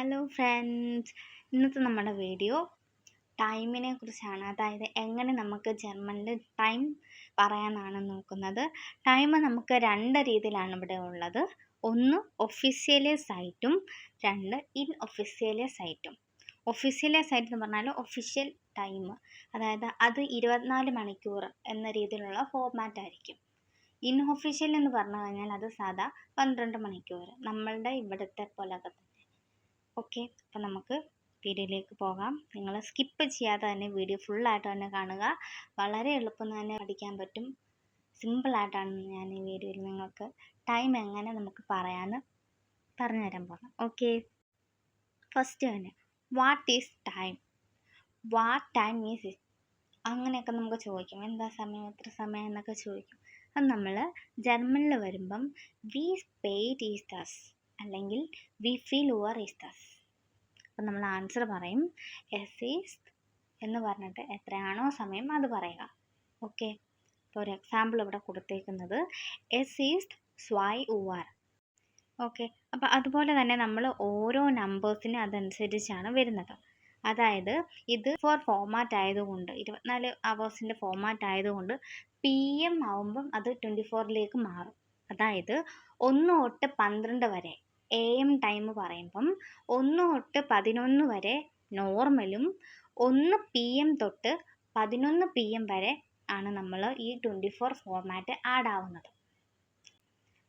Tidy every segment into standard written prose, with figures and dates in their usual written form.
Hello friends, ഇന്നത്തെ നമ്മുടെ video ടൈമിനെ കുറിച്ചാണ്. അതായത് എങ്ങനെ നമുക്ക് ജർമ്മനിൽ ടൈം പറയാനാണ് നോക്കുന്നത്. ടൈം നമുക്ക് രണ്ട് രീതിയിലാണ് ഇവിടെ ഉള്ളത്. ഒന്ന് ഒഫീഷ്യലൈസ് ആയിട്ടും രണ്ട് ഇൻഒഫീഷ്യലൈസ് ആയിട്ടും. ഒഫീഷ്യലൈസ് ആയിട്ട് എന്ന് പറഞ്ഞാൽ ഒഫീഷ്യൽ ടൈം, അതായത് അത് 24 മണിക്കൂർ എന്ന രീതിയിലുള്ള ഫോർമാറ്റ് ആയിരിക്കും. ഇൻഒഫീഷ്യൽ എന്ന് പറഞ്ഞു കഴിഞ്ഞാൽ അത് സാധാ 12 മണിക്കൂർ, നമ്മളുടെ ഇവിടുത്തെ പോലൊക്കെ തന്നെ. ഓക്കെ, അപ്പം നമുക്ക് വീഡിയോയിലേക്ക് പോകാം. നിങ്ങൾ സ്കിപ്പ് ചെയ്യാതെ തന്നെ വീഡിയോ ഫുള്ളായിട്ട് തന്നെ കാണുക. വളരെ എളുപ്പം തന്നെ പഠിക്കാൻ പറ്റും. സിമ്പിളായിട്ടാണ് ഞാൻ ഈ വീഡിയോയിൽ നിങ്ങൾക്ക് ടൈം എങ്ങനെ നമുക്ക് പറയാമെന്ന് പറഞ്ഞുതരാൻ പോകാം. ഓക്കെ, ഫസ്റ്റ് തന്നെ what is time, what time is അങ്ങനെയൊക്കെ നമുക്ക് ചോദിക്കും. എന്താ സമയം, എത്ര സമയം എന്നൊക്കെ ചോദിക്കും. അത് നമ്മൾ ജർമ്മനിൽ വരുമ്പം വി സ്പെയ്ഡ് ഈസ് ദസ് അല്ലെങ്കിൽ we feel over is thus. അപ്പം നമ്മൾ ആൻസർ പറയും എസ് ഈസ് എന്ന് പറഞ്ഞിട്ട് എത്രയാണോ സമയം അത് പറയുക. ഓക്കെ, ഇപ്പോൾ ഒരു എക്സാമ്പിൾ ഇവിടെ കൊടുത്തേക്കുന്നത് എസ് ഈസ് സ്വൈ ഉവർ. ഓക്കെ, അപ്പോൾ അതുപോലെ തന്നെ നമ്മൾ ഓരോ നമ്പേഴ്സിന് അതനുസരിച്ചാണ് വരുന്നത്. അതായത് ഇത് ഫോർമാറ്റ് ആയതുകൊണ്ട് 24 അവേഴ്സിൻ്റെ ഫോർമാറ്റ് ആയതുകൊണ്ട് പി എം ആവുമ്പം അത് 24ലേക്ക് മാറും. അതായത് 1 തൊട്ട് 12 വരെ എ എം ടൈം പറയുമ്പം 1 തൊട്ട് 11 വരെ നോർമലും 1 പി എം തൊട്ട് 11 പി എം വരെ ആണ് നമ്മൾ ഈ 24 ഫോർമാറ്റ് ആഡ് ആവുന്നത്.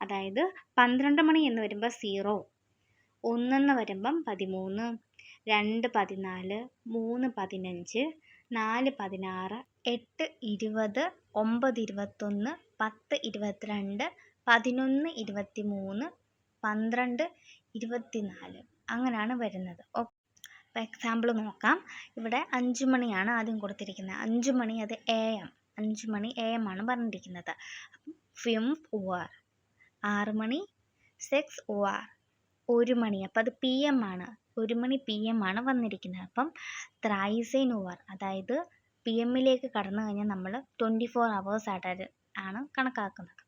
അതായത് 12 മണി എന്ന് വരുമ്പോൾ 0, 1 എന്ന് വരുമ്പം 13, 2 14, 3 15, 4 16, 8 20, 9 21, 10 22, 11 23, 12 24 അങ്ങനെയാണ് വരുന്നത്. അപ്പോൾ എക്സാമ്പിൾ നോക്കാം. ഇവിടെ 5 മണിയാണ് ആദ്യം കൊടുത്തിരിക്കുന്നത്. 5 മണി അത് എ എം, 5 മണി എ എം ആണ് പറഞ്ഞിരിക്കുന്നത്. അപ്പം 5 ഉവർ. 6 മണി 6 ഉവർ, 1 മണി അപ്പം അത് പി എം ആണ്, 1 മണി പി എം ആണ് വന്നിരിക്കുന്നത്. അപ്പം 13 ഉവർ, അതായത് പി എമ്മിലേക്ക് കടന്നു കഴിഞ്ഞാൽ നമ്മൾ 24 അവേഴ്സ് ആയിട്ട് ആണ് കണക്കാക്കുന്നത്.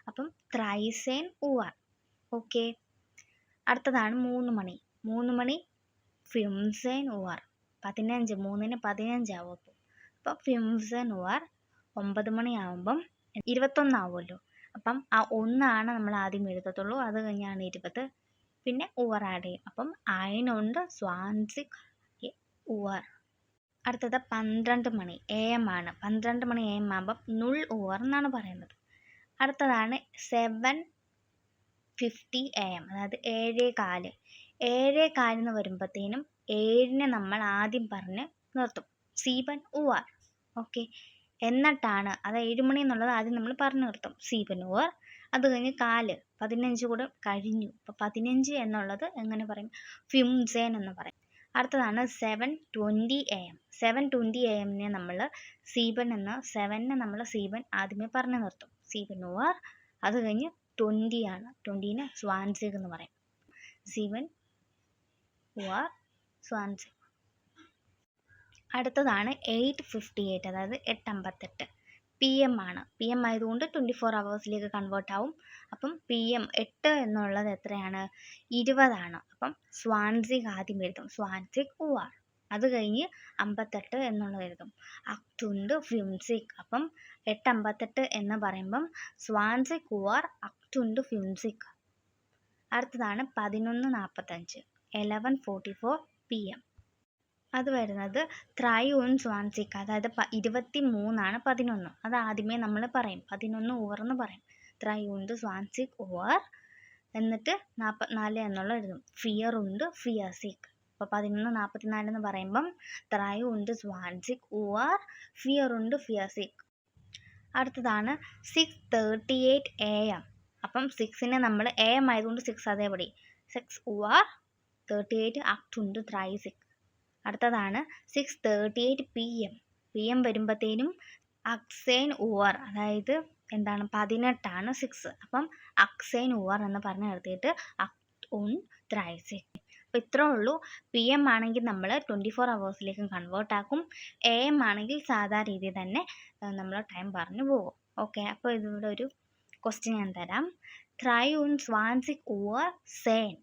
അപ്പം 13 ഉവർ. ഓക്കെ, അടുത്തതാണ് 3 മണി. 3 മണി 15 ഉവർ, 15, 3-ന് 15 ആവും. അപ്പം 15 ഉവർ. 9 മണി ആവുമ്പം 21 ആവുമല്ലോ. അപ്പം ആ 1 ആണ് നമ്മൾ ആദ്യം എഴുതത്തുള്ളൂ, അത് കഴിഞ്ഞാണ് 20, പിന്നെ ഉവർ ആഡ് ചെയ്യും. അപ്പം 21 ഉവർ. അടുത്തത് 12 മണി എ എം ആണ്. 12 മണി എ എം ആകുമ്പം 0 ഉവർ എന്നാണ് പറയുന്നത്. അടുത്തതാണ് 7:50 AM, അതായത് 7:15. 7:15 എന്ന് വരുമ്പോഴത്തേനും 7-ന് നമ്മൾ ആദ്യം പറഞ്ഞ് നിർത്തും 7 ഉവർ. ഓക്കെ, എന്നിട്ടാണ് അത് 7 മണി എന്നുള്ളത് ആദ്യം നമ്മൾ പറഞ്ഞു നിർത്തും 7 ഉവർ. അത് കഴിഞ്ഞ് 15 കൂടെ കഴിഞ്ഞു. അപ്പോൾ 15 എന്നുള്ളത് എങ്ങനെ പറയും, 15 എന്ന് പറയും. അടുത്തതാണ് 7:20 AM. 7:20 AM-നെ നമ്മൾ 7 എന്ന് 7-നെ നമ്മൾ 7 ആദ്യമേ പറഞ്ഞു നിർത്തും 7 ഉവർ. അത് കഴിഞ്ഞ് 20 ആണ്, 20-നെ 20 എന്ന് പറയും 7 ഉവർ 20. അടുത്തതാണ് 8:58, അതായത് 8:58 പി എം ആണ്. പി എം ആയതുകൊണ്ട് 24 അവേഴ്സിലേക്ക് കൺവേർട്ട് ആവും. അപ്പം പി എം 8 എന്നുള്ളത് എത്രയാണ്, 20 ആണ്. അപ്പം 20 ആദ്യം എഴുതും 20 ഉവർ. അത് കഴിഞ്ഞ് 58 എന്നുള്ളത് എഴുതും 58. അപ്പം 8:58 എന്ന് പറയുമ്പം 20 ഉവർ 58. അടുത്തതാണ് 11:45, 11:44 PM. അത് വരുന്നത് 23, അതായത് 23 ആണ് 11. അത് ആദ്യമേ നമ്മൾ പറയും 11 ഉവർ എന്ന് പറയും 23 ഉവർ. എന്നിട്ട് 44 എന്നുള്ള എഴുതും 44. അപ്പോൾ 11:44 എന്ന് പറയുമ്പം 23 ഉവർ 44. അടുത്തതാണ് 6:38 AM. അപ്പം 6-നെ നമ്മൾ എ എം ആയതുകൊണ്ട് 6 അതേപടി 6 ഉവർ 38 38. അടുത്തതാണ് 6:38 PM. പി എം വരുമ്പോഴത്തേനും 18 ഉവർ, അതായത് എന്താണ് 18 ആണ് 6. അപ്പം 18 ഉവർ എന്ന് പറഞ്ഞ് നിർത്തിയിട്ട് 38. അപ്പോൾ ഇത്രേ ഉള്ളൂ. പി എം ആണെങ്കിൽ നമ്മൾ 24 അവേഴ്സിലേക്ക് കൺവേർട്ട് ആക്കും. എ എം ആണെങ്കിൽ സാധാ രീതിയിൽ തന്നെ നമ്മൾ ടൈം പറഞ്ഞു പോകും. ഓക്കെ, അപ്പോൾ ഇതിവിടെ ഒരു ക്വസ്റ്റ്യൻ ഞാൻ തരാം. 23 ഉവർ 10.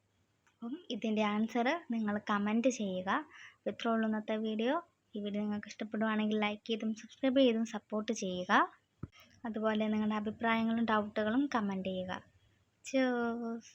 അപ്പം ഇതിൻ്റെ ആൻസർ നിങ്ങൾ കമൻറ്റ് ചെയ്യുക. അപ്പോൾ ഇത്രേ ഉള്ളൂ ഇന്നത്തെ വീഡിയോ. ഈ വീഡിയോ നിങ്ങൾക്ക് ഇഷ്ടപ്പെടുവാണെങ്കിൽ ലൈക്ക് ചെയ്തും സബ്സ്ക്രൈബ് ചെയ്തും സപ്പോർട്ട് ചെയ്യുക. അതുപോലെ നിങ്ങളുടെ അഭിപ്രായങ്ങളും ഡൗട്ടുകളും കമൻറ്റ് ചെയ്യുക. ചൂസ്.